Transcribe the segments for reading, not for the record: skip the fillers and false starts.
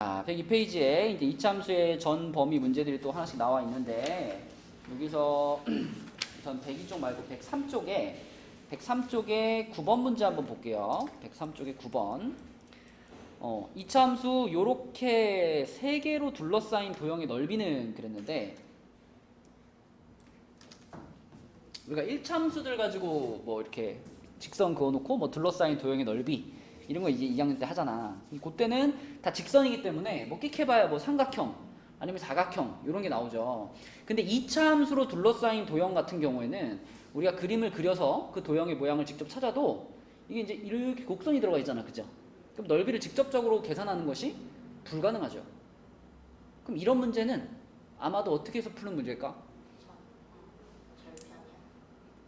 자, 102페이지에 이제 이차함수의 전 범위 문제들이 또 하나씩 나와 있는데 여기서 우선 102쪽 말고 103쪽에 9번 문제 한번 볼게요. 103쪽에 9번. 이차함수 요렇게 세 개로 둘러싸인 도형의 넓이는 그랬는데 우리가 1차함수들 가지고 뭐 이렇게 직선 그어놓고 뭐 둘러싸인 도형의 넓이 이런 거 이제 2학년 때 하잖아. 그때는 다 직선이기 때문에 뭐 끽해봐야 뭐 삼각형 아니면 사각형 이런 게 나오죠. 근데 2차 함수로 둘러싸인 도형 같은 경우에는 우리가 그림을 그려서 그 도형의 모양을 직접 찾아도 이게 이제 이렇게 곡선이 들어가 있잖아, 그죠? 그럼 넓이를 직접적으로 계산하는 것이 불가능하죠. 그럼 이런 문제는 아마도 어떻게 해서 푸는 문제일까?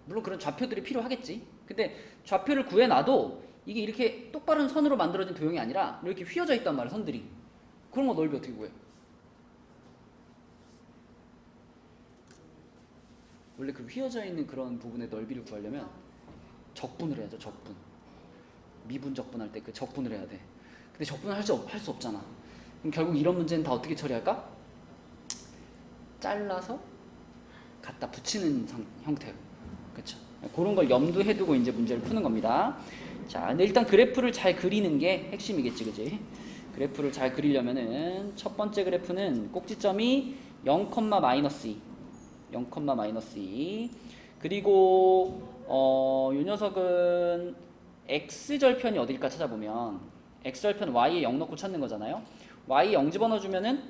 물론 그런 좌표들이 필요하겠지. 근데 좌표를 구해놔도 이게 이렇게 똑바른 선으로 만들어진 도형이 아니라 이렇게 휘어져 있단 말이야, 선들이. 그런 거 넓이 어떻게 구해? 원래 그 휘어져 있는 그런 부분의 넓이를 구하려면 적분을 해야죠, 적분. 미분 적분할 때 그 적분을 해야 돼. 근데 적분을 할 수 없잖아. 그럼 결국 이런 문제는 다 어떻게 처리할까? 잘라서 갖다 붙이는 형태로. 그렇죠? 그런 걸 염두에 두고 이제 문제를 푸는 겁니다. 자, 근데 일단 그래프를 잘 그리는 게 핵심이겠지, 그지? 그래프를 잘 그리려면은 첫 번째 그래프는 꼭지점이 0, 마이너스 2, 0, 마이너스 2. 그리고 이 녀석은 x절편이 어딜까 찾아보면 x절편 y에 0 넣고 찾는 거잖아요. y에 0 집어넣어주면은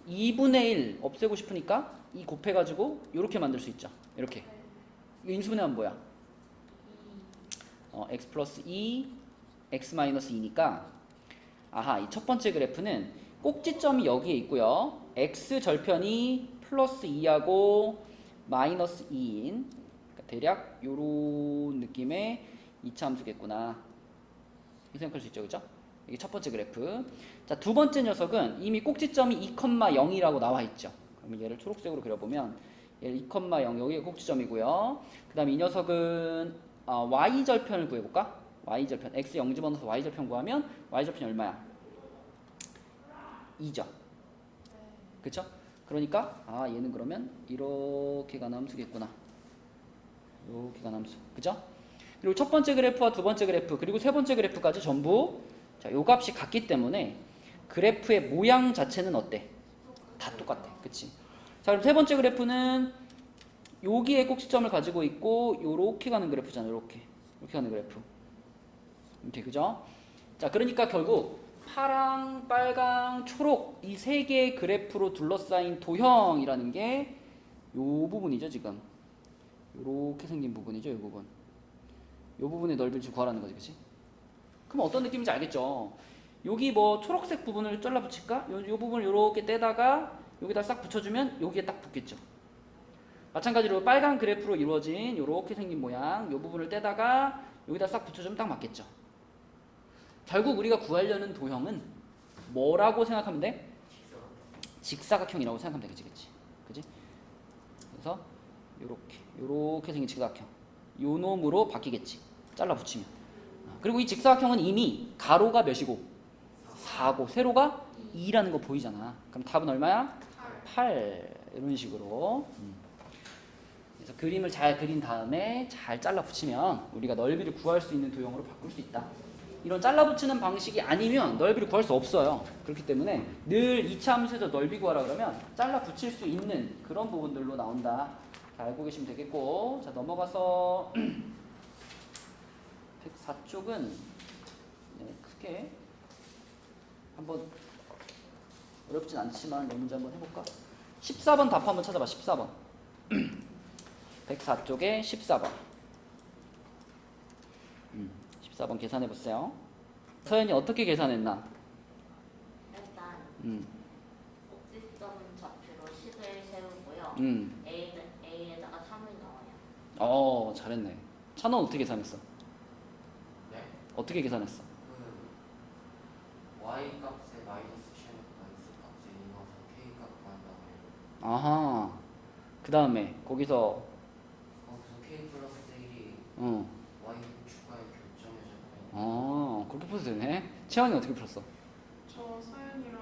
2분의 1 없애고 싶으니까 2 곱해가지고 이렇게 만들 수 있죠. 이렇게. 이거 인수분해하면 뭐야? x 플러스 2, x 마이너스 2니까 아하, 이 첫 번째 그래프는 꼭지점이 여기에 있고요. x 절편이 플러스 2하고 마이너스 2인 그러니까 대략 요런 느낌의 2차 함수겠구나. 이렇게 생각할 수 있죠, 그죠? 이게 첫 번째 그래프. 자, 두 번째 녀석은 이미 꼭지점이 2, 0이라고 나와 있죠. 그러면 얘를 초록색으로 그려보면 얘를 2, 0 여기가 꼭지점이고요. 그 다음에 이 녀석은 y절편을 구해볼까? y절편 x 0 집어넣어서 y절편 구하면 y절편이 얼마야? 2죠. 그쵸? 그러니까 얘는 그러면 이렇게 가는 함수겠구나. 이렇게 가는 함수. 그죠? 그리고 첫 번째 그래프와 두 번째 그래프 그리고 세 번째 그래프까지 전부 자, 요 값이 같기 때문에 그래프의 모양 자체는 어때? 다 똑같아. 그치? 자, 그럼 세 번째 그래프는 여기에 꼭지점을 가지고 있고 요렇게 가는 그래프잖아. 요렇게 가는 그래프. 이렇게, 그죠? 자, 그러니까 결국 파랑, 빨강, 초록 이 세 개의 그래프로 둘러싸인 도형이라는 게 요 부분이죠, 지금. 요렇게 생긴 부분이죠, 요 부분. 요 부분의 넓이를 지금 구하라는 거지, 그치? 그럼 어떤 느낌인지 알겠죠? 여기 뭐 초록색 부분을 잘라 붙일까? 요 부분을 요렇게 떼다가 여기다 싹 붙여주면 여기에 딱 붙겠죠. 마찬가지로 빨간 그래프로 이루어진 요렇게 생긴 모양 요 부분을 떼다가 여기다 싹 붙여주면 딱 맞겠죠. 결국 우리가 구하려는 도형은 뭐라고 생각하면 돼? 직사각형이라고 생각하면 되겠지, 그치? 그래서 요렇게 생긴 직사각형 요 놈으로 바뀌겠지, 잘라 붙이면. 그리고 이 직사각형은 이미 가로가 몇이고 4고 세로가 2라는 거 보이잖아. 그럼 답은 얼마야? 8 이런 식으로. 그래서 그림을 잘 그린 다음에 잘 잘라 붙이면 우리가 넓이를 구할 수 있는 도형으로 바꿀 수 있다. 이런 잘라 붙이는 방식이 아니면 넓이를 구할 수 없어요. 그렇기 때문에 늘 2차 함수에서 넓이 구하라 그러면 잘라 붙일 수 있는 그런 부분들로 나온다. 잘 알고 계시면 되겠고, 자, 넘어가서 104쪽은 크게 한번 어렵진 않지만 이 문제 한번 해볼까? 14번 답 한번 찾아봐. 14번 104쪽에 14번 14번 계산해보세요. 서연이 어떻게 계산했나? 일단 꼭지점 좌표로 10을 세우고요. A에다가 3을 넣어요. 잘했네. 찬원 어떻게 계산했어? 네? 어떻게 계산했어? y 값에 마이너스 취해놓고 x 값에 2 넣어서 k 값 구한 다음에 아하. 그 다음에 거기서 k 플러스 1이 y 추가의 결정해줬고 그렇게 풀어도 되네. 채원이 어떻게 풀었어? 저 서연이랑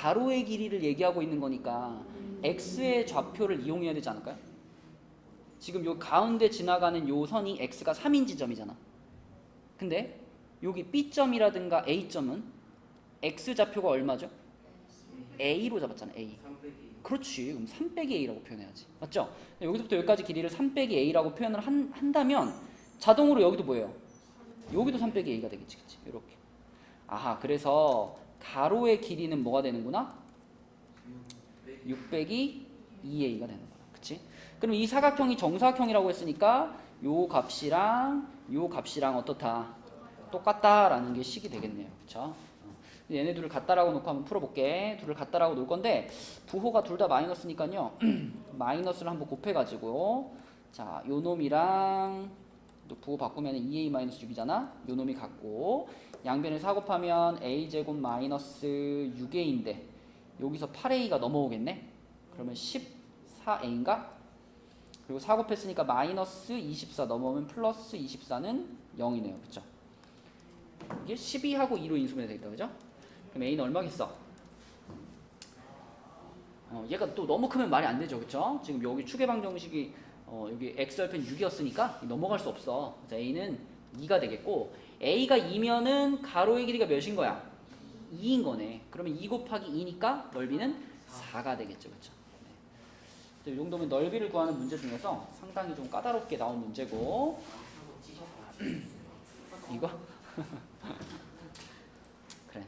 가로의 길이를 얘기하고 있는 거니까 x의 좌표를 이용해야 되지 않을까요? 지금 요 가운데 지나가는 요 선이 x가 3인 지점이잖아. 근데 여기 B점이라든가 A점은 x 좌표가 얼마죠? A로 잡았잖아. A. 300이 그렇지. 그럼 3 빼기 A라고 표현해야지. 맞죠? 여기서부터 여기까지 길이를 3 빼기 A라고 표현을 한다면 자동으로 여기도 뭐예요? 여기도 3 빼기 A가 되겠지. 그치? 이렇게. 아하, 그래서 가로의 길이는 뭐가 되는구나? 6 빼기 2A가 되는 거야. 그치? 그럼 이 사각형이 정사각형이라고 했으니까 요 값이랑 요 값이랑 어떻다? 똑같다라는 게 식이 되겠네요. 그쵸? 얘네 둘을 같다라고 놓고 한번 풀어볼게. 둘을 같다라고 놓을 건데 부호가 둘 다 마이너스니까요. 마이너스를 한번 곱해가지고 자, 요 놈이랑 또 부호 바꾸면 2a-6이잖아. 요 놈이 같고 양변을 4 곱하면 a제곱 마이너스 6a인데 여기서 8a가 넘어오겠네. 그러면 14a인가? 그리고 4 곱했으니까 마이너스 24 넘어오면 플러스 24는 0이네요. 그쵸? 이게 12하고 2로 인수분해 되겠다. 그죠? 그럼 a는 얼마겠어? 얘가 또 너무 크면 말이 안 되죠. 그쵸? 지금 여기 추계방 정식이 여기 x절편 6이었으니까 넘어갈 수 없어. 그래서 a는 2가 되겠고 a가 2면은 가로의 길이가 몇인 거야? 2인 거네. 그러면 2 곱하기 2니까 넓이는 4가 되겠죠. 그쵸? 이 정도면 넓이를 구하는 문제 중에서 상당히 좀 까다롭게 나온 문제고 이거? 그래,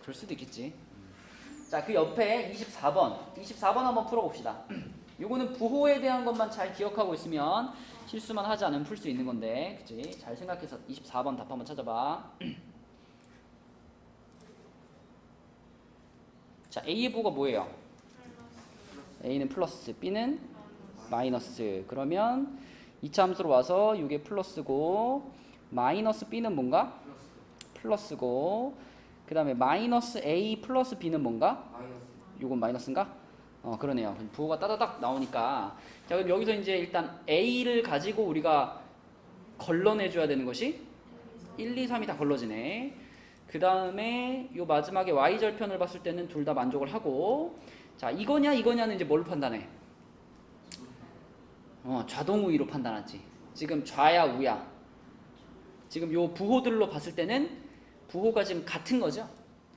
그럴 수도 있겠지. 자, 그 옆에 24번 한번 풀어봅시다. 요거는 부호에 대한 것만 잘 기억하고 있으면 실수만 하지 않으면 풀 수 있는 건데, 그치? 잘 생각해서 24번 답 한번 찾아봐. 자, A의 부호가 뭐예요? A는 플러스, B는 마이너스. 그러면 2차 함수로 와서 이게 플러스고 마이너스 B는 뭔가? 플러스고 그 다음에 마이너스 A 플러스 B는 뭔가? 마이너스 요건 마이너스인가? 그러네요. 부호가 따다닥 나오니까 자, 그럼 여기서 이제 일단 A를 가지고 우리가 걸러내줘야 되는 것이 1, 2, 3이 다 걸러지네. 그 다음에 요 마지막에 Y절편을 봤을 때는 둘 다 만족을 하고 자, 이거냐는 이제 뭘 판단해? 자동 우위로 판단하지. 지금 좌야 우야. 지금 요 부호들로 봤을 때는 부호가 지금 같은 거죠.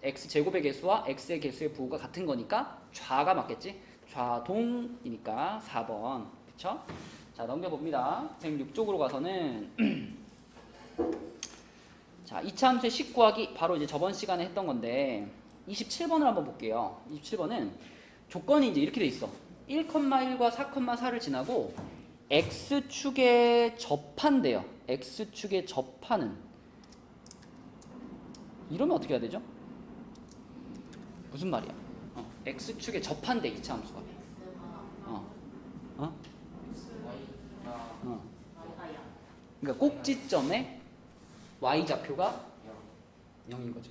x제곱의 개수와 x의 개수의 부호가 같은 거니까 좌가 맞겠지. 좌동이니까 4번. 그쵸? 자, 넘겨봅니다. 106쪽으로 가서는 자, 2차 함수의 식 구하기 바로 이제 저번 시간에 했던 건데 27번을 한번 볼게요. 27번은 조건이 이제 이렇게 돼 있어. 1,1과 4,4를 지나고 x축에 접한대요. x축에 접하는. 이러면 어떻게 해야 되죠? 무슨 말이야? x축에 접한대 2차 함수가. 그러니까 꼭지점에 y좌표가 0인 거죠.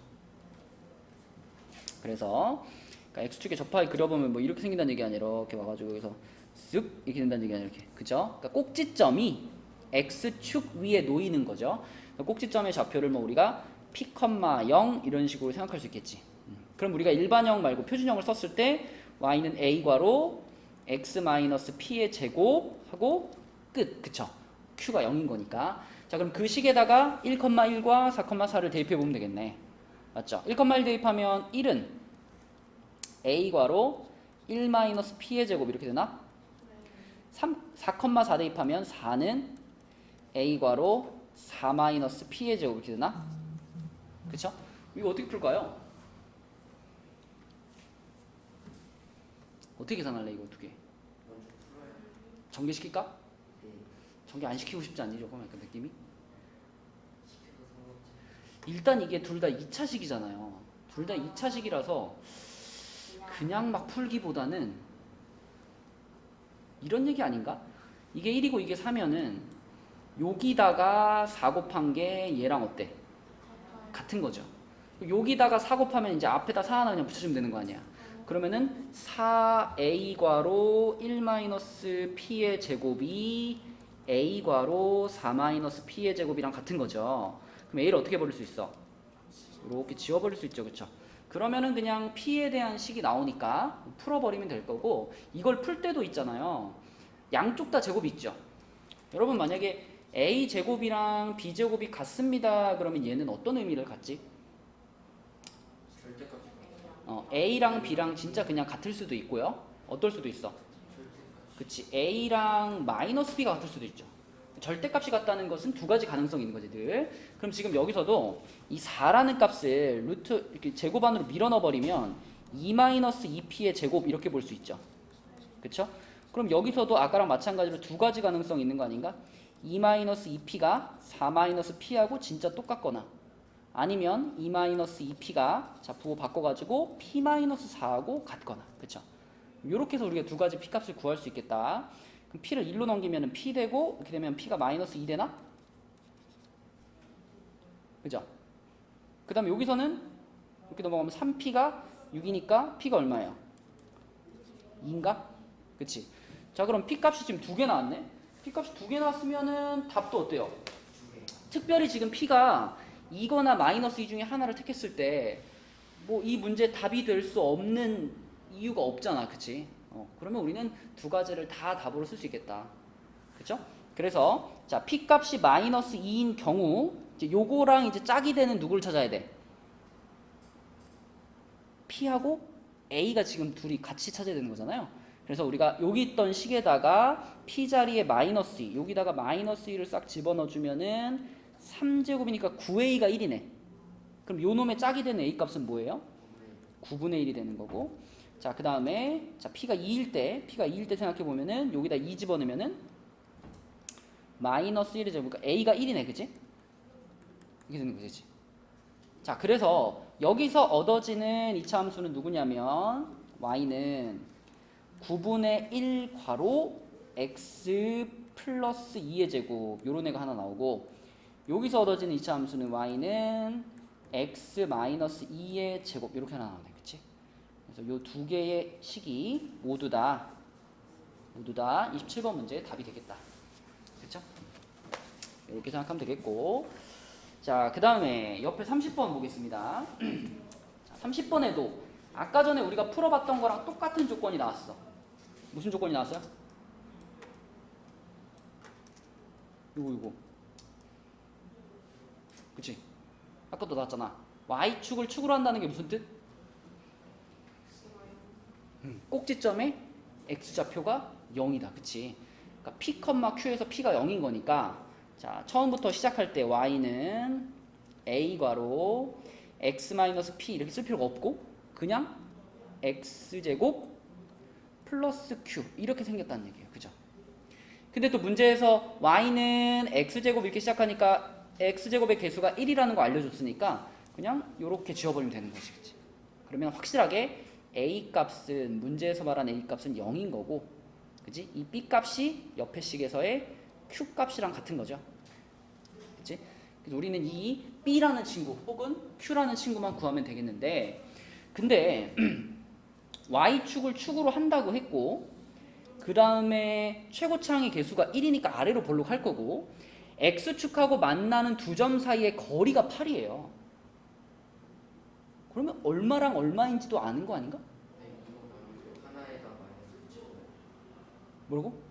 그래서 그러니까 x축에 접하게 그려보면 뭐 이렇게 생긴다는 얘기 아니라 이렇게 와가지고 여기서 쓱 이렇게 된다는 얘기 아니라 이렇게. 그죠? 그러니까 꼭지점이 x축 위에 놓이는 거죠. 그러니까 꼭지점의 좌표를 뭐 우리가 p, 0 이런 식으로 생각할 수 있겠지. 그럼 우리가 일반형 말고 표준형을 썼을 때 y는 a괄호 x-p의 제곱하고 끝. 그쵸? q가 0인 거니까. 자, 그럼 그 식에다가 1,1과 4,4를 대입해 보면 되겠네. 맞죠? 1,1 대입하면 1은 a괄호 1-p의 제곱 이렇게 되나? 4,4 대입하면 4는 a괄호 4-p의 제곱 이렇게 되나? 그쵸? 이거 어떻게 풀까요? 어떻게 계산할래 이거 어떻게? 먼저 풀어야 전개시킬까? 돼. 전개 안 시키고 싶지 않니 조금 약간 느낌이? 시켜도 상관없지. 일단 이게 둘 다 2차식이잖아요. 둘 다 2차식이라서 그냥 막 풀기보다는 이런 얘기 아닌가? 이게 1이고 이게 4면은 여기다가 4 곱한 게 얘랑 어때? 같은 거죠. 여기다가 4 곱하면 이제 앞에다 4 하나 그냥 붙여주면 되는 거 아니야. 그러면은 4a괄호 1-p의 제곱이 a괄호 4-p의 제곱이랑 같은 거죠. 그럼 a를 어떻게 버릴 수 있어? 이렇게 지워버릴 수 있죠. 그쵸? 그러면은 그냥 P에 대한 식이 나오니까 풀어버리면 될 거고, 이걸 풀 때도 있잖아요. 양쪽 다 제곱이 있죠. 여러분 만약에 A 제곱이랑 B 제곱이 같습니다. 그러면 얘는 어떤 의미를 갖지? 절대값이 A랑 B랑 진짜 그냥 같을 수도 있고요. 어떨 수도 있어? 절대값이 그치. A랑 마이너스 B가 같을 수도 있죠. 절대값이 같다는 것은 두 가지 가능성이 있는 거지 늘. 그럼 지금 여기서도 이 4라는 값을 루트 이렇게 제곱 안으로 밀어 넣어 버리면 2-2p의 제곱 이렇게 볼 수 있죠. 그쵸? 그럼 여기서도 아까랑 마찬가지로 두 가지 가능성이 있는 거 아닌가? 2-2p가 4-p하고 진짜 똑같거나, 아니면 2-2p가 자 부호 바꿔가지고 p-4하고 같거나. 그쵸? 이렇게 해서 우리가 두 가지 p 값을 구할 수 있겠다. 그럼 p를 1로 넘기면 p 되고, 이렇게 되면 p가 -2 되나? 그죠? 그 다음에 여기서는 이렇게 넘어가면 3p가 6이니까 p가 얼마예요? 2인가? 그치? 자 그럼 p 값이 지금 두 개 나왔네? p 값이 두 개 나왔으면은 답도 어때요? 특별히 지금 p가 2거나 -2 중에 하나를 택했을 때 뭐 이 문제 답이 될 수 없는 이유가 없잖아. 그치? 그러면 우리는 두 가지를 다 답으로 쓸 수 있겠다. 그쵸? 그래서 자 p 값이 -2인 경우 이제 요거랑 이제 짝이 되는 누구를 찾아야 돼? p하고 a가 지금 둘이 같이 찾아야 되는 거잖아요. 그래서 우리가 여기 있던 식에다가 p 자리에 -2, 여기다가 -2를 싹 집어넣어 주면은 3제곱이니까 9a가 1이네. 그럼 요 놈의 짝이 되는 a 값은 뭐예요? 9분의 1이 되는 거고. 자, 그 다음에 자 p가 2일 때 생각해 보면은 여기다 2 집어넣으면은 -1이 되니까 a가 1이네, 그치? 이게 되는 거지. 자, 그래서 여기서 얻어지는 이차 함수는 누구냐면 y는 9분의 1 괄호 x 플러스 2의 제곱 요런 애가 하나 나오고, 여기서 얻어지는 이차 함수는 y는 x 마이너스 2의 제곱 이렇게 하나 나오네, 그치? 그래서 요 두 개의 식이 모두 다 27번 문제의 답이 되겠다. 그쵸? 이렇게 생각하면 되겠고, 자, 그 다음에 옆에 30번 보겠습니다. 자, 30번에도 아까 전에 우리가 풀어봤던 거랑 똑같은 조건이 나왔어. 무슨 조건이 나왔어요? 요거. 그치? 아까도 나왔잖아. y축을 축으로 한다는 게 무슨 뜻? 꼭지점에 x좌표가 0이다. 그치? 그러니까 p, q에서 p가 0인 거니까, 자, 처음부터 시작할 때 y는 a 괄호 x-p 이렇게 쓸 필요가 없고 그냥 x제곱 플러스 q 이렇게 생겼다는 얘기예요. 그죠? 근데 또 문제에서 y는 x제곱 이렇게 시작하니까 x제곱의 개수가 1이라는 거 알려줬으니까 그냥 이렇게 지워버리면 되는 거지. 그치? 그러면 확실하게 a 값은 문제에서 말한 a 값은 0인 거고, 그치? 이 b 값이 옆에 식에서의 q 값이랑 같은 거죠. 그치? 그래서 우리는 이 b라는 친구 혹은 q라는 친구만 구하면 되겠는데, 근데 y축을 축으로 한다고 했고, 그 다음에 최고차항의 개수가 1이니까 아래로 볼록 할 거고, x축하고 만나는 두 점 사이의 거리가 8이에요. 그러면 얼마랑 얼마인지도 아는 거 아닌가? 네, 이거 나누고 하나에다 마이너스 찍어요. 뭐라고?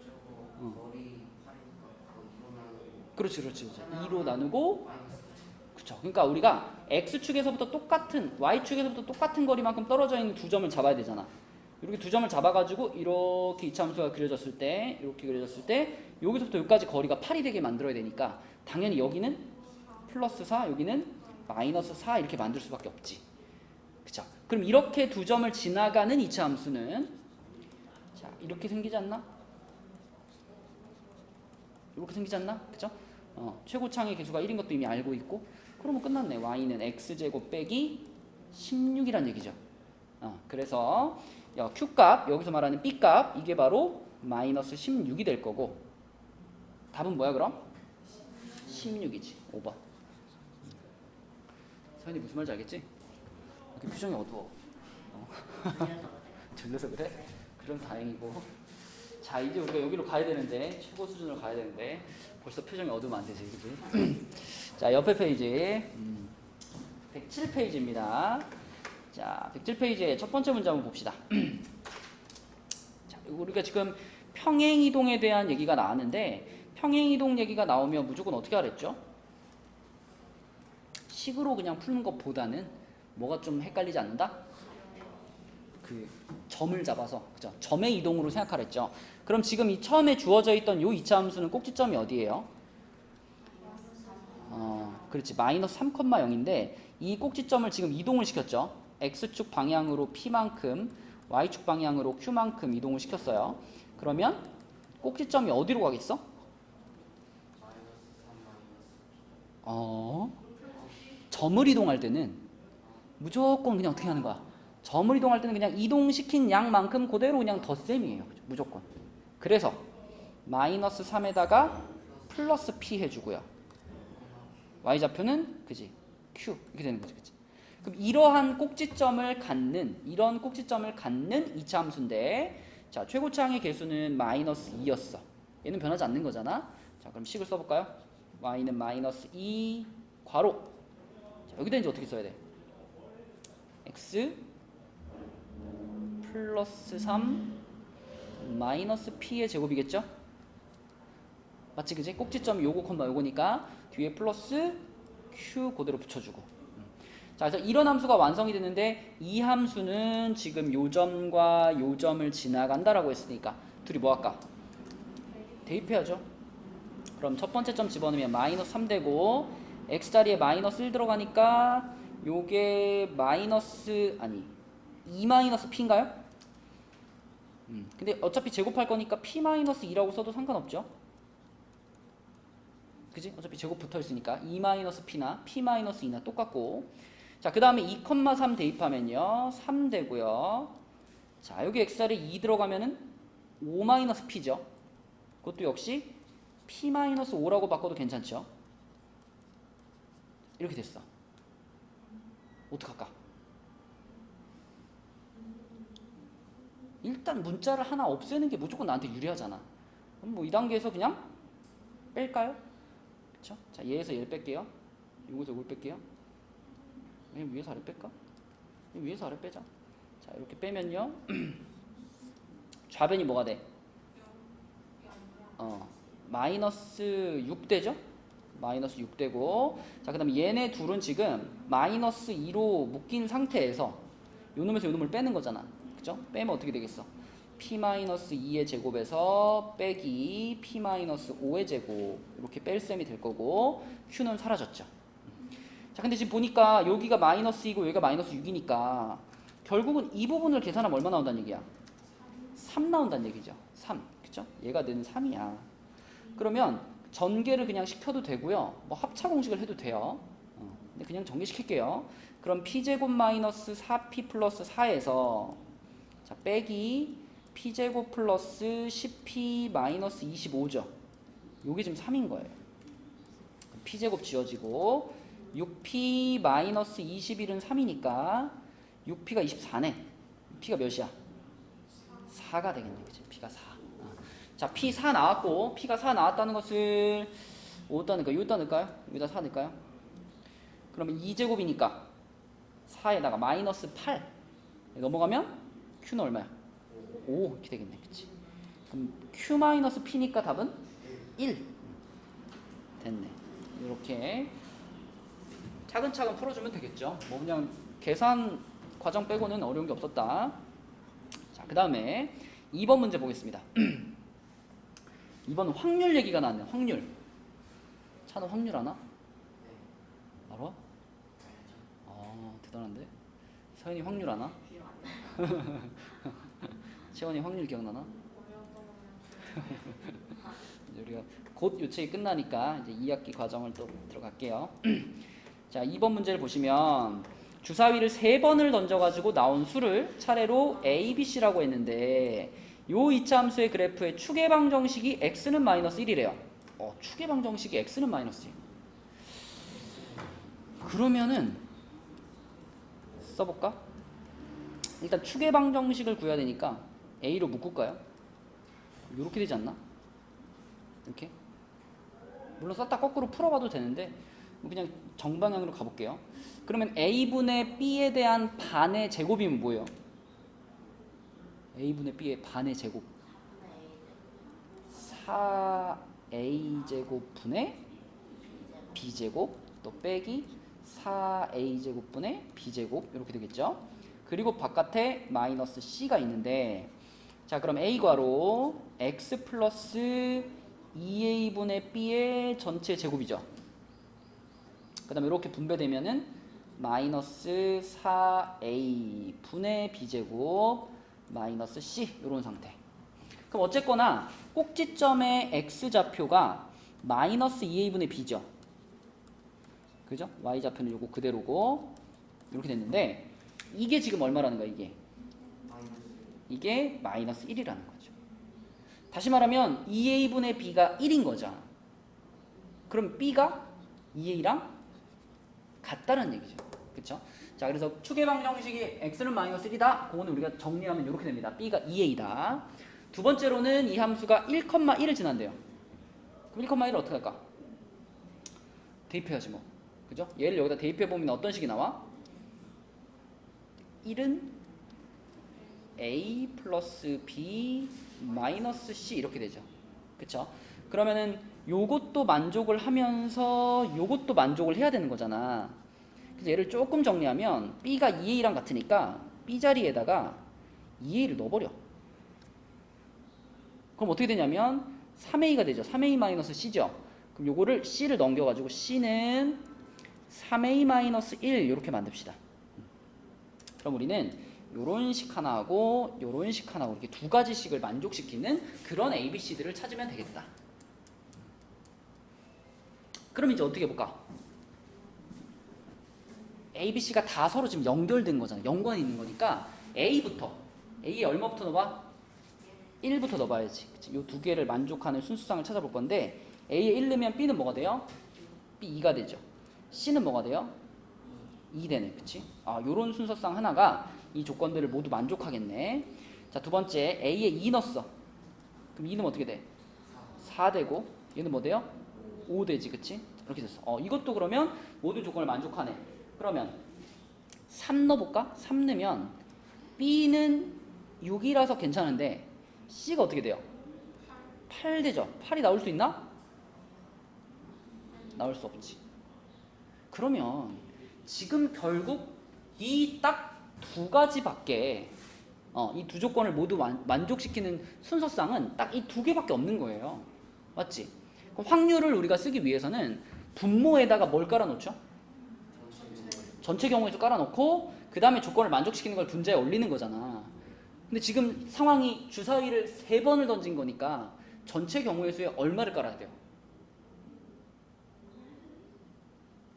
저거 거리 8이니까 그거 2로 나누고 그렇지. 2로 나누고, 마이너스 그쵸. 그러니까 우리가 x축에서부터 똑같은, y축에서부터 똑같은 거리만큼 떨어져 있는 두 점을 잡아야 되잖아. 이렇게 두 점을 잡아가지고 이렇게 이차함수가 그려졌을 때, 이렇게 그려졌을 때 여기서부터 여기까지 거리가 8이 되게 만들어야 되니까 당연히 여기는 플러스 4, 여기는 마이너스 4 이렇게 만들 수밖에 없지. 그쵸? 그럼 이렇게 두 점을 지나가는 이차함수는 자 이렇게 생기지 않나? 이렇게 생기지 않나? 그쵸? 최고차항의 개수가 1인 것도 이미 알고 있고, 그러면 끝났네. y는 x제곱 빼기 16이란 얘기죠. 그래서 q값, 여기서 말하는 b값, 이게 바로 마이너스 16이 될 거고, 답은 뭐야 그럼? 16이지. 5번. 서현이 무슨 말인지 알겠지? 이렇게 표정이 어두워. 들려서 그래? 그럼 다행이고. 자, 이제 우리가 여기로 가야 되는데, 최고 수준으로 가야 되는데 벌써 표정이 어두우면 안 되지, 그치? 자, 옆에 페이지. 107페이지입니다. 자, 107페이지의 첫 번째 문제 한번 봅시다. 자, 우리가 지금 평행이동에 대한 얘기가 나왔는데 평행이동 얘기가 나오면 무조건 어떻게 하랬죠? 식으로 그냥 푸는 것보다는 뭐가 좀 헷갈리지 않는다? 그 점을 잡아서 그죠? 점의 이동으로 생각하랬죠. 그럼 지금 이 처음에 주어져 있던 요 2차 함수는 꼭지점이 어디예요? 그렇지. 마이너스 3,0인데 이 꼭지점을 지금 이동을 시켰죠. x축 방향으로 p만큼 y축 방향으로 q만큼 이동을 시켰어요. 그러면 꼭지점이 어디로 가겠어? 마이너스 3 마이너스 점을 이동할 때는 무조건 그냥 어떻게 하는 거야? 점을 이동할 때는 그냥 이동시킨 양만큼 그대로 그냥 덧셈이에요. 무조건. 그래서 마이너스 3에다가 플러스 p 해주고요. y좌표는 그지? q 이렇게 되는 거지. 그치? 그럼 이런 꼭지점을 갖는 2차 함수인데 자 최고차항의 개수는 마이너스 2였어. 얘는 변하지 않는 거잖아. 자 그럼 식을 써볼까요? y는 마이너스 2 괄호. 자, 여기다 이제 어떻게 써야 돼? x 플러스 3 마이너스 p의 제곱이겠죠? 맞지 그지? 꼭지점이 요거 콤마 요거니까 뒤에 플러스 q 그대로 붙여주고. 자 그래서 이런 함수가 완성이 되는데 이 함수는 지금 요 점과 요 점을 지나간다라고 했으니까 둘이 뭐 할까? 대입해야죠. 그럼 첫 번째 점 집어넣으면 마이너스 3 되고 x자리에 마이너스 1 들어가니까 요게 마이너스 아니 2 마이너스 p인가요? 근데 어차피 제곱할 거니까 p 마이너스 2라고 써도 상관없죠. 그지? 어차피 제곱 붙어 있으니까 2 마이너스 p나 p 마이너스 2나 똑같고. 자, 그 다음에 2,3 대입하면요 3 되고요. 자, 여기 x자리에 2 들어가면은 5 마이너스 p죠. 그것도 역시 p 마이너스 5라고 바꿔도 괜찮죠. 이렇게 됐어. 어떡할까? 일단 문자를 하나 없애는 게 무조건 나한테 유리하잖아. 그럼 뭐 이 단계에서 그냥 뺄까요? 그쵸? 자, 얘에서 얘를 뺄게요. 요거에서 요걸 뺄게요. 그냥 위에서 아래 뺄까? 위에서 아래 빼자. 자, 이렇게 빼면요. 좌변이 뭐가 돼? 마이너스 6 되죠? 마이너스 6 되고. 자, 그 다음에 얘네 둘은 지금 마이너스 2로 묶인 상태에서 요 놈에서 요 놈을 빼는 거잖아. 그죠? 빼면 어떻게 되겠어? p-2의 제곱에서 빼기 p-5의 제곱 이렇게 뺄 셈이 될 거고 q는 사라졌죠. 자 근데 지금 보니까 여기가 마이너스 2고 여기가 마이너스 6이니까 결국은 이 부분을 계산하면 얼마 나온다는 얘기야? 3 나온다는 얘기죠. 3 그쵸? 얘가 는 3이야. 그러면 전개를 그냥 시켜도 되고요. 뭐 합차 공식을 해도 돼요. 근데 그냥 전개시킬게요. 그럼 p제곱 마이너스 4p 플러스 4에서 자 빼기 p제곱 플러스 10p 마이너스 25죠. 요게 지금 3인 거예요. p제곱 지워지고 6p 마이너스 21은 3이니까 6p가 24네. p가 몇이야? 4가 되겠네. 그치? p가 4. 자, p 4 나왔고 p가 4 나왔다는 것을 어디다 넣을까요? 여기다 넣을까요? 여기다 4 넣을까요? 그러면 2제곱이니까 4에다가 마이너스 8 넘어가면 q는 얼마야? 5 이렇게 되겠네. 그치? 그럼 q 마이너스 p니까 답은 1 됐네. 이렇게 차근차근 풀어주면 되겠죠. 뭐 그냥 계산 과정 빼고는 어려운 게 없었다. 자, 그 다음에 2번 문제 보겠습니다. 2번 확률 얘기가 나왔네. 확률. 차는 확률 아나? 알아? 대단한데? 서현이 확률 아나? 채원이 확률 기억나나? 우리가 곧 요책이 끝나니까 이제 2학기 과정을 또 들어갈게요. 자, 2번 문제를 보시면 주사위를 3번을 던져가지고 나온 수를 차례로 A, B, C라고 했는데 요 2차 함수의 그래프의 축의 방정식이 x는 마이너스 1이래요. 축의 방정식이 x는 마이너스 1. 그러면은 써볼까? 일단 축의 방정식을 구해야 되니까 A로 묶을까요? 이렇게 되지 않나? 이렇게? 물론 썼다 거꾸로 풀어봐도 되는데 그냥 정방향으로 가볼게요. 그러면 A분의 B에 대한 반의 제곱이면 뭐예요? A분의 B의 반의 제곱 4A제곱분의 B제곱 또 빼기 4A제곱분의 B제곱 이렇게 되겠죠. 그리고 바깥에 마이너스 C가 있는데 자 그럼 A괄호 X 플러스 2A분의 B의 전체 제곱이죠. 그 다음에 이렇게 분배되면은 마이너스 4A분의 B제곱 마이너스 C 이런 상태. 그럼 어쨌거나 꼭지점의 X좌표가 마이너스 2A분의 B죠. 그죠? Y좌표는 요거 그대로고 이렇게 됐는데 이게 지금 얼마라는 거야 이게? 이게 마이너스 1이라는 거죠. 다시 말하면 2A분의 B가 1인 거죠. 그럼 B가 2A랑 같다는 얘기죠. 그쵸? 자, 그래서 추계방 형식이 x는 마이너스 1이다. 그거는 우리가 정리하면 이렇게 됩니다. b가 2a다. 두 번째로는 이 함수가 1,1을 지난대요. 그럼 1,1을 어떻게 할까? 대입해야지 뭐. 그죠? 얘를 여기다 대입해보면 어떤 식이 나와? 1은 a 플러스 b 마이너스 c 이렇게 되죠. 그쵸? 그러면은 요것도 만족을 하면서 요것도 만족을 해야 되는 거잖아. 그래서 얘를 조금 정리하면 b가 2a랑 같으니까 b 자리에다가 2a를 넣어버려. 그럼 어떻게 되냐면 3a가 되죠. 3a 마이너스 c죠. 그럼 요거를 c를 넘겨가지고 c는 3a 마이너스 1 이렇게 만듭시다. 그럼 우리는 요런 식 하나하고 요런 식 하나하고 이렇게 두 가지씩을 만족시키는 그런 ABC들을 찾으면 되겠다. 그럼 이제 어떻게 해볼까? ABC가 다 서로 지금 연결된 거잖아. 연관이 있는 거니까 A에 얼마부터 넣어봐? 1부터 넣어봐야지. 이 두 개를 만족하는 순수상을 찾아볼 건데 A에 1 넣으면 B는 뭐가 돼요? B 2가 되죠. C는 뭐가 돼요? 2 되네. 그치? 아, 요런 순서상 하나가 이 조건들을 모두 만족하겠네. 자, 두 번째 A에 2 넣었어. 그럼 2는 어떻게 돼? 4 되고 얘는 뭐 돼요? 5 되지. 그치? 이렇게 됐어. 이것도 그러면 모든 조건을 만족하네. 그러면 3 넣어볼까? 3 넣으면 B는 6이라서 괜찮은데 C가 어떻게 돼요? 8 되죠. 8이 나올 수 있나? 나올 수 없지. 그러면 지금 결국 이 딱 두 가지밖에 이 두 조건을 모두 만족시키는 순서상은 딱 이 두 개밖에 없는 거예요. 맞지? 그럼 확률을 우리가 쓰기 위해서는 분모에다가 뭘 깔아놓죠? 전체 경우에서 깔아놓고 그 다음에 조건을 만족시키는 걸 분자에 올리는 거잖아. 근데 지금 상황이 주사위를 3번을 던진 거니까 전체 경우의 수에 얼마를 깔아야 돼요?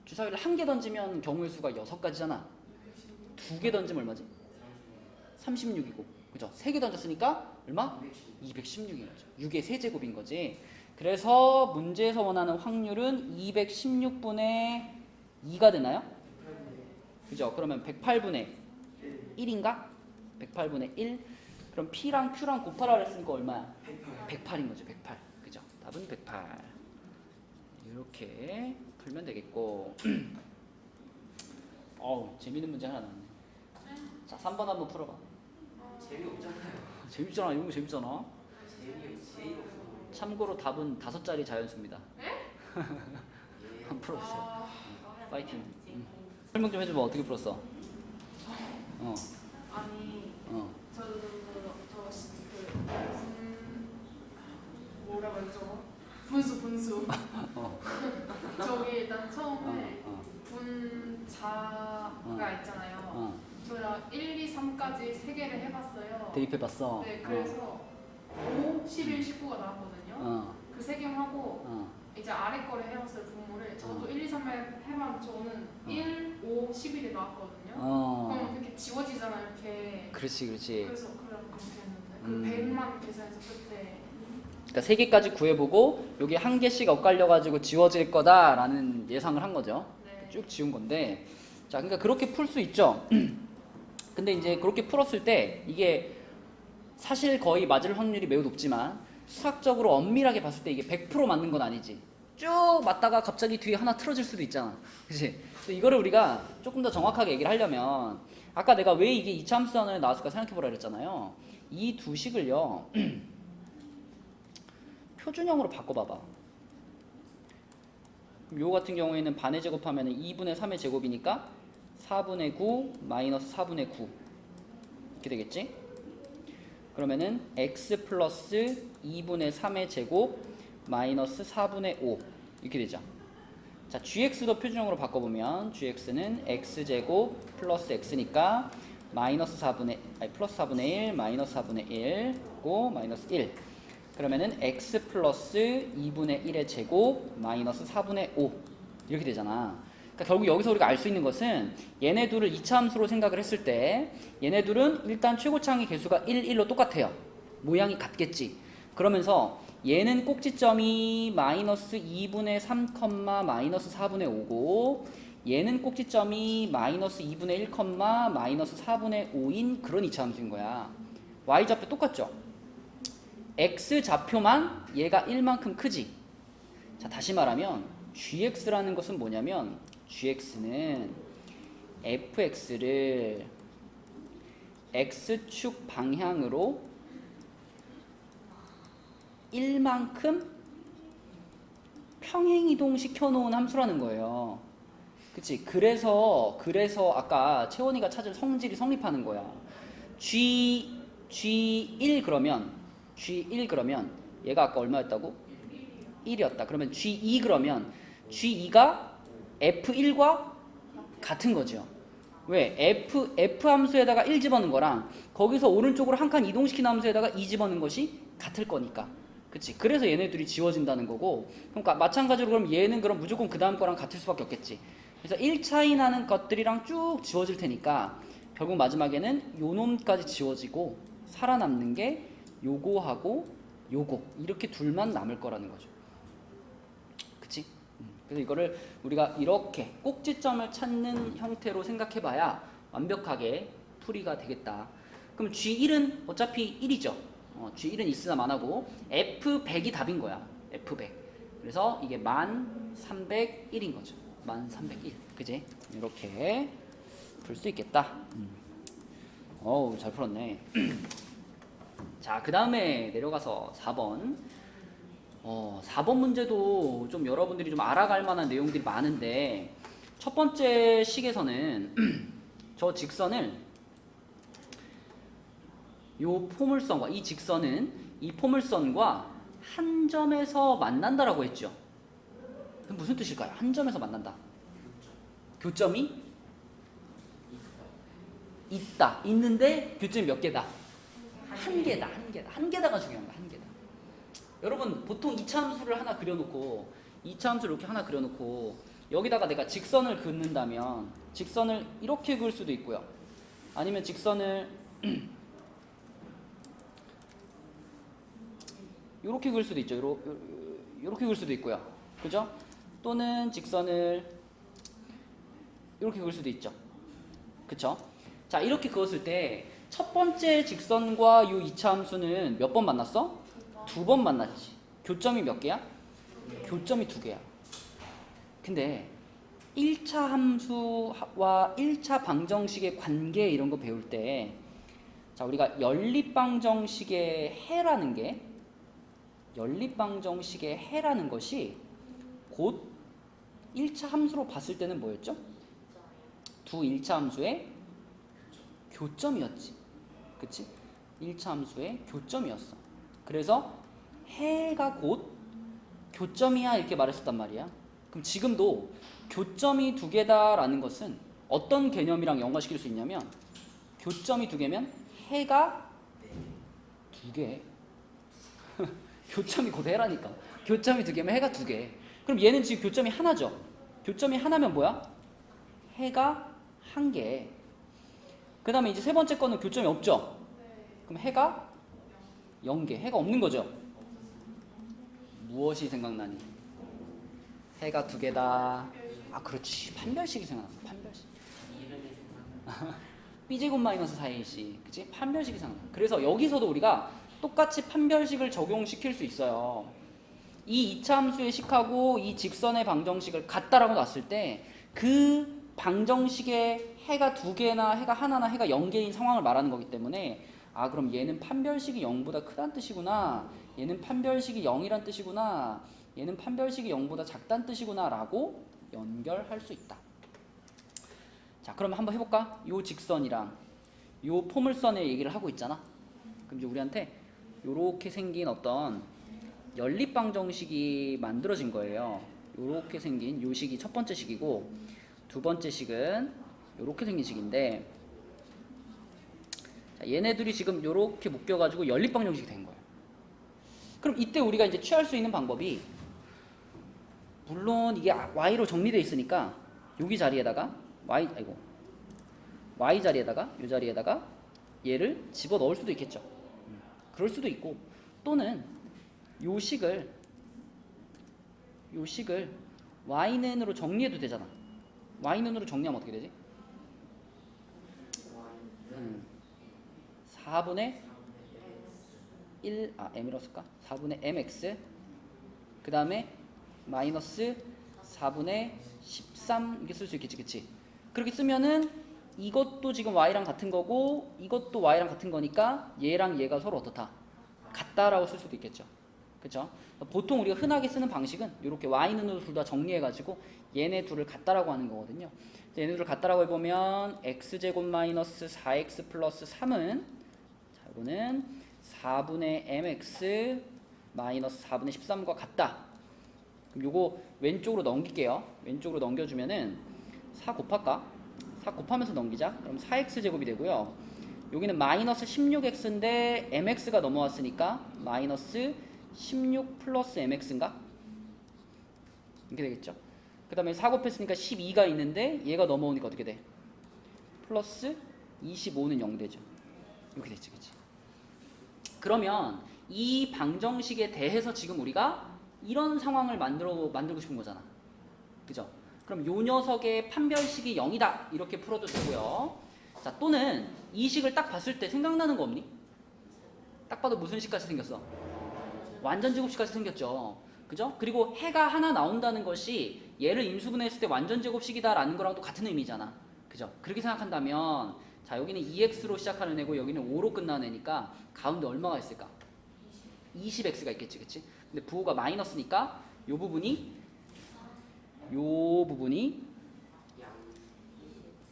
주사위를 1개 던지면 경우의 수가 6가지잖아. 2개 던지면 얼마지? 36이고. 그죠? 3개 던졌으니까 얼마? 216인 거죠. 6의 세제곱인 거지. 그래서 문제에서 원하는 확률은 216분의 2가 되나요? 그죠? 그러면 108분의 1인가? 108분의 1. 그럼 P랑 Q랑 곱하라 그랬으니까 얼마야? 108인 거죠. 108. 그죠? 답은 108. 이렇게 풀면 되겠고. 재밌는 문제 하나 나왔네. 자, 3번 한번 풀어봐. 재미없잖아요. 재밌잖아. 이런 거 재밌잖아. 재미없어. 참고로 답은 5자리 자연수입니다. 한번 풀어보세요. 아, 파이팅. 설명 좀 해줘봐. 어떻게 풀었어? 아니 뭐라고 했죠? 분수. 저기 일단 처음에 분자가 있잖아요. 저희가 1, 2, 3까지 3개를 해봤어요. 대입해봤어. 네, 그래서 5, 11, 19가 나왔거든요. 그 3개 하고 이제 아래 거를 해봤어요. 분모를. 저도 1, 2, 3을 해봤는데 저는 1, 5, 11이 나왔거든요. 그럼 이렇게 지워지잖아요. 이렇게. 그렇지. 그래서 그렇게 했는데 그 100만 계산해서 끝에 그러니까 3개까지 구해보고 여기 1개씩 엇갈려가지고 지워질 거다라는 예상을 한 거죠. 네. 쭉 지운 건데, 자, 그러니까 그렇게 풀 수 있죠. 근데 이제 그렇게 풀었을 때 이게 사실 거의 맞을 확률이 매우 높지만 수학적으로 엄밀하게 봤을 때 이게 100% 맞는 건 아니지. 쭉 맞다가 갑자기 뒤에 하나 틀어질 수도 있잖아. 그치? 이거를 우리가 조금 더 정확하게 얘기를 하려면 아까 내가 왜 이게 이차함수단원에 나왔을까 생각해보라 그랬잖아요. 이 두 식을요 표준형으로 바꿔봐봐. 요 같은 경우에는 반의 제곱하면 2분의 3의 제곱이니까 4분의 9 마이너스 4분의 9 이렇게 되겠지? 그러면은 x 플러스 2분의 3의 제곱 마이너스 4분의 5 이렇게 되죠. 자, gx도 표준형으로 바꿔보면 gx는 x제곱 플러스 x니까 마이너스 4분의 아니 플러스 4분의 1 마이너스 4분의 1고 마이너스 1 그러면은 x 플러스 2분의 1의 제곱 마이너스 4분의 5 이렇게 되잖아. 그러니까 결국 여기서 우리가 알 수 있는 것은 얘네 둘을 이차함수로 생각을 했을 때 얘네 둘은 일단 최고차항의 개수가 1, 1로 똑같아요. 모양이 같겠지. 그러면서 얘는 꼭지점이 마이너스 2분의 3, 마이너스 4분의 5고 얘는 꼭지점이 마이너스 2분의 1, 마이너스 4분의 5인 그런 이차함수인 거야. y좌표 똑같죠? x좌표만 얘가 1만큼 크지. 자, 다시 말하면 gx라는 것은 뭐냐면 gx는 fx를 x축 방향으로 1만큼 평행이동 시켜놓은 함수라는 거예요. 그치? 그래서 아까 채원이가 찾은 성질이 성립하는 거야. G1 그러면 얘가 아까 얼마였다고? 1이었다. 그러면 G2 그러면 G2가 F1과 같은 거죠. 왜? F 함수에다가 1 집어넣은 거랑 거기서 오른쪽으로 한 칸 이동시키는 함수에다가 2 집어넣은 것이 같을 거니까. 그치? 그래서 얘네들이 지워진다는 거고. 그러니까 마찬가지로 그럼 얘는 그럼 무조건 그 다음 거랑 같을 수밖에 없겠지. 그래서 1 차이 나는 것들이랑 쭉 지워질 테니까 결국 마지막에는 요 놈까지 지워지고 살아남는 게 요거하고 요거 이렇게 둘만 남을 거라는 거죠. 그치? 그래서 이거를 우리가 이렇게 꼭지점을 찾는 형태로 생각해봐야 완벽하게 풀이가 되겠다. 그럼 G1은 어차피 1이죠. G1은 있으나 마나고 F100이 답인 거야. F100. 그래서 이게 1301인 거죠. 1301. 그지? 이렇게 풀 수 있겠다. 어우, 잘 풀었네. 자, 그 다음에 내려가서 4번. 4번 문제도 좀 여러분들이 좀 알아갈 만한 내용들이 많은데 첫 번째 식에서는 저 직선을 요 포물선과 이 직선은 이 포물선과 한 점에서 만난다라고 했죠. 그럼 무슨 뜻일까요? 한 점에서 만난다. 교점이 있다. 있는데 교점이 몇 개다? 한 개다. 한 개다가 중요한 거야. 한 개다. 여러분 보통 이차함수를 하나 그려놓고 이차함수를 이렇게 하나 그려놓고 여기다가 내가 직선을 긋는다면 직선을 이렇게 그을 수도 있고요. 아니면 직선을 이렇게 그을 수도 있죠. 이렇게 그을 수도 있고요. 그죠? 또는 직선을 이렇게 그을 수도 있죠. 그쵸? 자, 이렇게 그었을 때 첫 번째 직선과 이 이차함수는 몇 번 만났어? 2번 만났지. 교점이 몇 개야? 교점이 2개야. 근데 1차 함수와 1차 방정식의 관계 이런 거 배울 때 자, 우리가 연립방정식의 해라는 것이 곧 1차 함수로 봤을 때는 뭐였죠? 두 1차 함수의 교점이었지. 그치? 1차 함수의 교점이었어. 그래서 해가 곧 교점이야 이렇게 말했었단 말이야. 그럼 지금도 교점이 2개다라는 것은 어떤 개념이랑 연관시킬 수 있냐면 교점이 2개면 해가 2개. 교점이 곧 해라니까. 교점이 2개면 해가 2개. 그럼 얘는 지금 교점이 하나죠. 교점이 하나면 뭐야? 해가 1개. 그 다음에 이제 세 번째 거는 교점이 없죠. 그럼 해가 0개. 해가 없는 거죠. 무엇이 생각나니? 해가 2개다. 아, 그렇지. 판별식이 생각나. 판별식. b제곱 마이너스 4ac. 그치? 판별식이 생각나. 그래서 여기서도 우리가 똑같이 판별식을 적용시킬 수 있어요. 이 2차 함수의 식하고 이 직선의 방정식을 같다라고 놨을 때 그 방정식에 해가 2개나 해가 하나나 해가 0개인 상황을 말하는 거기 때문에 아 그럼 얘는 판별식이 0보다 크다는 뜻이구나, 얘는 판별식이 0이란 뜻이구나, 얘는 판별식이 0보다 작다는 뜻이구나 라고 연결할 수 있다. 자 그러면 한번 해볼까? 요 직선이랑 요 포물선의 얘기를 하고 있잖아. 그럼 이제 우리한테 요렇게 생긴 어떤 연립방정식이 만들어진 거예요. 요렇게 생긴 요 식이 첫 번째 식이고 두 번째 식은 요렇게 생긴 식인데 자, 얘네들이 지금 요렇게 묶여가지고 연립방정식이 된 거예요. 그럼 이때 우리가 이제 취할 수 있는 방법이 물론 이게 y로 정리되어 있으니까 여기 자리에다가 y 자리에다가 이 자리에다가 얘를 집어 넣을 수도 있겠죠. 그럴 수도 있고 또는 요 식을 y는으로 정리해도 되잖아. y는으로 정리하면 어떻게 되지? 4분의 1 m이라고 쓸까? 4분의 mx 그 다음에 마이너스 4분의 13 이렇게 쓸 수 있겠지, 그치? 그렇게 쓰면은 이것도 지금 y랑 같은 거고 이것도 y랑 같은 거니까 얘랑 얘가 서로 어떻다? 같다라고 쓸 수도 있겠죠. 그쵸? 보통 우리가 흔하게 쓰는 방식은 이렇게 y는으로 둘 다 정리해가지고 얘네 둘을 같다라고 하는 거거든요. 얘네 둘을 같다라고 해보면 x제곱 마이너스 4x 플러스 3은 자 이거는 4분의 mx 마이너스 4분의 13과 같다. 그럼 요거 왼쪽으로 넘길게요. 왼쪽으로 넘겨주면은 4 곱할까? 4 곱하면서 넘기자. 그럼 4x제곱이 되고요. 여기는 마이너스 16x인데 mx가 넘어왔으니까 마이너스 16 플러스 mx인가? 이렇게 되겠죠. 그 다음에 4 곱했으니까 12가 있는데 얘가 넘어오니까 어떻게 돼? 플러스 25는 0 되죠. 이렇게 됐지, 그치? 그러면 이 방정식에 대해서 지금 우리가 이런 상황을 만들고 싶은 거잖아. 그죠? 그럼 요 녀석의 판별식이 0이다. 이렇게 풀어도 되고요. 자, 또는 이 식을 딱 봤을 때 생각나는 거 없니? 딱 봐도 무슨 식같이 생겼어? 완전제곱식같이 생겼죠. 그죠? 그리고 해가 하나 나온다는 것이 얘를 인수분해했을 때 완전제곱식이다라는 거랑 또 같은 의미잖아. 그죠? 그렇게 생각한다면 자 여기는 2x로 시작하는 애고 여기는 5로 끝나는 애니까 가운데 얼마가 있을까? 20x가 있겠지, 그치? 근데 부호가 마이너스니까 요 부분이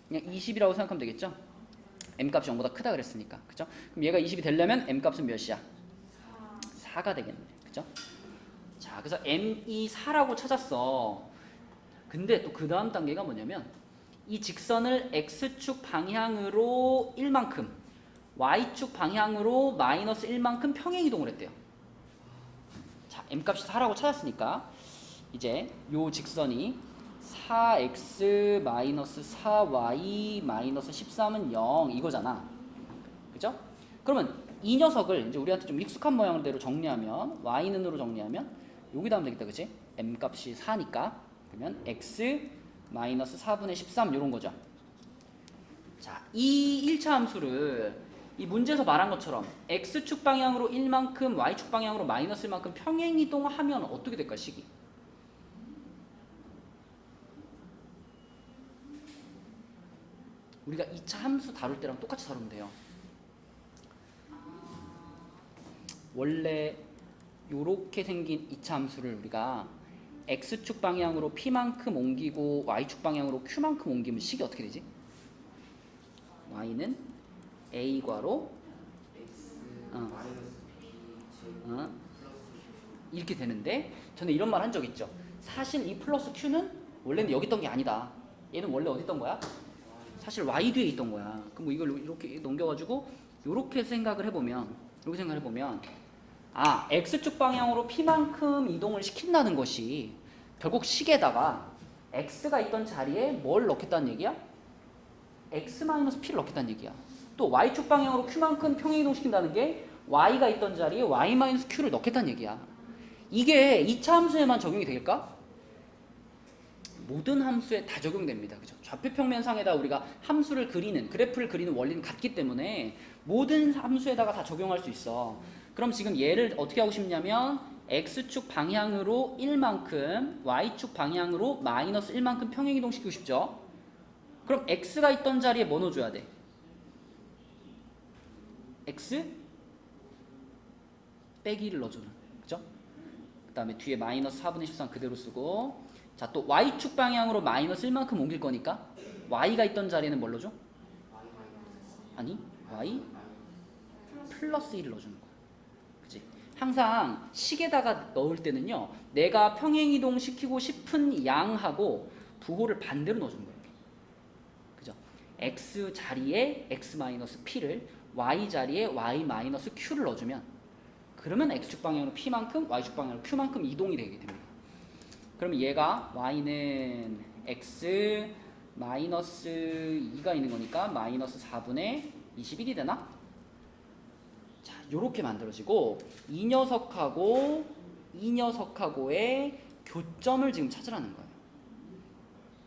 그냥 20이라고 생각하면 되겠죠? m값이 0보다 크다 그랬으니까. 그죠? 그럼 얘가 20이 되려면 m값은 몇이야? 4가 되겠네. 그죠? 자, 그래서 m이 4라고 찾았어. 근데 또 그 다음 단계가 뭐냐면 이 직선을 x축 방향으로 1만큼 y축 방향으로 마이너스 1만큼 평행 이동을 했대요. 자, m값이 4라고 찾았으니까 이제 요 직선이 4x 마이너스 4y 마이너스 13은 0 이거잖아. 그죠? 그러면 이 녀석을 이제 우리한테 좀 익숙한 모양대로 정리하면 y는으로 정리하면 여기다 하면 되겠다. 그치? m값이 4니까 그러면 x 마이너스 4분의 13 이런 거죠. 자, 이 1차 함수를 이 문제에서 말한 것처럼 x축 방향으로 1만큼 y축 방향으로 마이너스 1만큼 평행 이동하면 어떻게 될까, 식이? 우리가 2차 함수 다룰 때랑 똑같이 다루면 돼요. 원래 요렇게 생긴 2차 함수를 우리가 x축 방향으로 p만큼 옮기고 y축 방향으로 q만큼 옮기면 식이 어떻게 되지? y는 a과로 이렇게 되는데 저는 이런 말 한 적 있죠. 사실 이 플러스 q는 원래는 여기 있던 게 아니다. 얘는 원래 어디 있던 거야? 사실 y 뒤에 있던 거야. 그럼 뭐 이걸 이렇게 넘겨가지고 이렇게 생각을 해보면 아, x축 방향으로 p만큼 이동을 시킨다는 것이 결국 식에다가 x가 있던 자리에 뭘 넣겠다는 얘기야? x-p를 넣겠다는 얘기야. 또 y축 방향으로 q만큼 평행 이동시킨다는 게 y가 있던 자리에 y-q를 넣겠다는 얘기야. 이게 2차 함수에만 적용이 될까? 모든 함수에 다 적용됩니다. 그죠? 좌표평면상에다 우리가 함수를 그리는, 그래프를 그리는 원리는 같기 때문에 모든 함수에다가 다 적용할 수 있어. 그럼 지금 얘를 어떻게 하고 싶냐면 x축 방향으로 1만큼 y축 방향으로 마이너스 1만큼 평행이동시키고 싶죠. 그럼 x가 있던 자리에 뭐 넣어줘야 돼? x 빼기 1을 넣어주는, 그죠? 그 다음에 뒤에 마이너스 4분의 13 그대로 쓰고, 자, 또 y축 방향으로 마이너스 1만큼 옮길 거니까 y가 있던 자리에는 뭘 넣어줘? 아니, y 플러스 1을 넣어주는 거야. 그치? 항상 식에다가 넣을 때는요, 내가 평행이동 시키고 싶은 양하고 부호를 반대로 넣어주는 거예요. 그죠? x 자리에 x-p를 y 자리에 y-q를 넣어주면, 그러면 x축 방향으로 p만큼 y축 방향으로 q만큼 이동이 되게 됩니다. 그러면 얘가 y는 x 마이너스 2가 있는 거니까 마이너스 4분의 21이 되나? 자, 요렇게 만들어지고 이 녀석하고의 교점을 지금 찾으라는 거예요.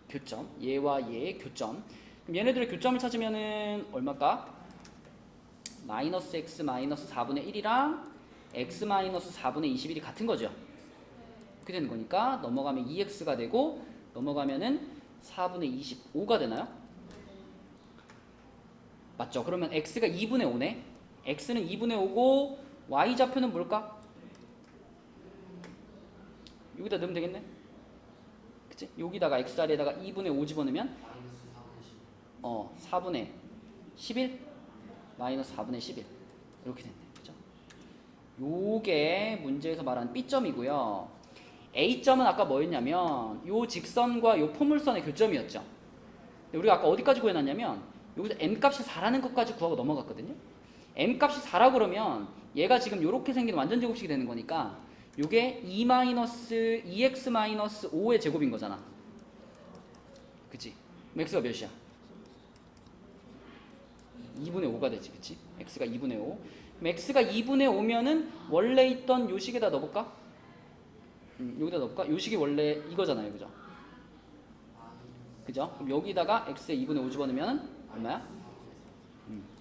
교점, 얘와 얘의 교점. 그럼 얘네들의 교점을 찾으면은 얼마일까? 마이너스 x 마이너스 4분의 1이랑 x 마이너스 4분의 21이 같은 거죠. 이렇게 되는 거니까 넘어가면 2x가 되고 넘어가면은 4분의 25가 되나요? 맞죠? 그러면 x가 2분의 5네. x는 2분의 5고 y좌표는 뭘까? 여기다 넣으면 되겠네. 그치? 여기다가 x 자리에다가 2분의 5 집어넣으면 4분의 11 마이너스 4분의 11 이렇게 됐네. 그죠? 요게 문제에서 말하는 B점이고요. A점은 아까 뭐였냐면 요 직선과 요 포물선의 교점이었죠. 근데 우리가 아까 어디까지 구해놨냐면 여기서 m값이 4라는 것까지 구하고 넘어갔거든요. m값이 4라 그러면 얘가 지금 요렇게 생긴 완전 제곱식이 되는 거니까 요게 2x-5의 제곱인 거잖아. 그치? 그럼 x가 몇이야? 2분의 5가 되지. 그치? x가 2분의 5. 그럼 x가 2분의 5면은 원래 있던 요 식에다 넣어볼까? 여기다 넣어볼까? 요 식이 원래 이거잖아요. 그죠? 그죠? 그럼 여기다가 x에 2분의 5 집어넣으면 얼마야?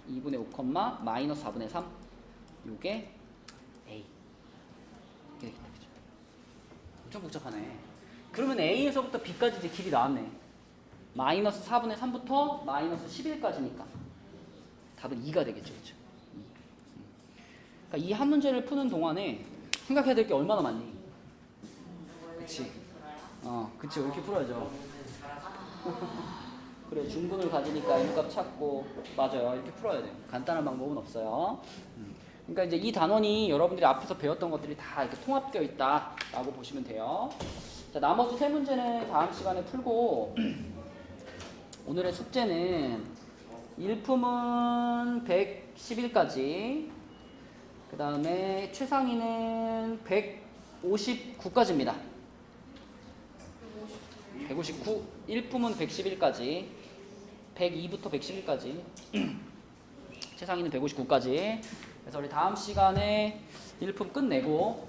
2분의 5, 마이너스 4분의 3. 요게 a. 이렇게 되겠다. 그죠? 엄청 복잡하네. 그러면 a에서부터 b까지 이제 길이 나왔네. 마이너스 4분의 3부터 마이너스 11까지니까 답은 2가 되겠죠. 그죠? 2. 그러니까 이 한 문제를 푸는 동안에 생각해야 될 게 얼마나 많니? 그치. 그치. 이렇게 풀어야죠. 그래, 중근을 가지니까 m값 찾고, 맞아요. 이렇게 풀어야 돼요. 간단한 방법은 없어요. 그러니까 이제 이 단원이 여러분들이 앞에서 배웠던 것들이 다 이렇게 통합되어 있다라고 보시면 돼요. 자, 나머지 세 문제는 다음 시간에 풀고, 오늘의 숙제는 일품은 111까지, 그 다음에 최상위는 159까지입니다. 159, 1품은 111까지, 102부터 111까지, 최상위는 159까지. 그래서 우리 다음 시간에 1품 끝내고,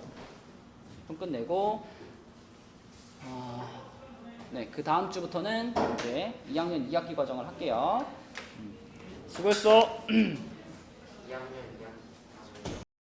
네, 그 다음 주부터는 이제 2학년 2학기 과정을 할게요. 수고했어. 2학년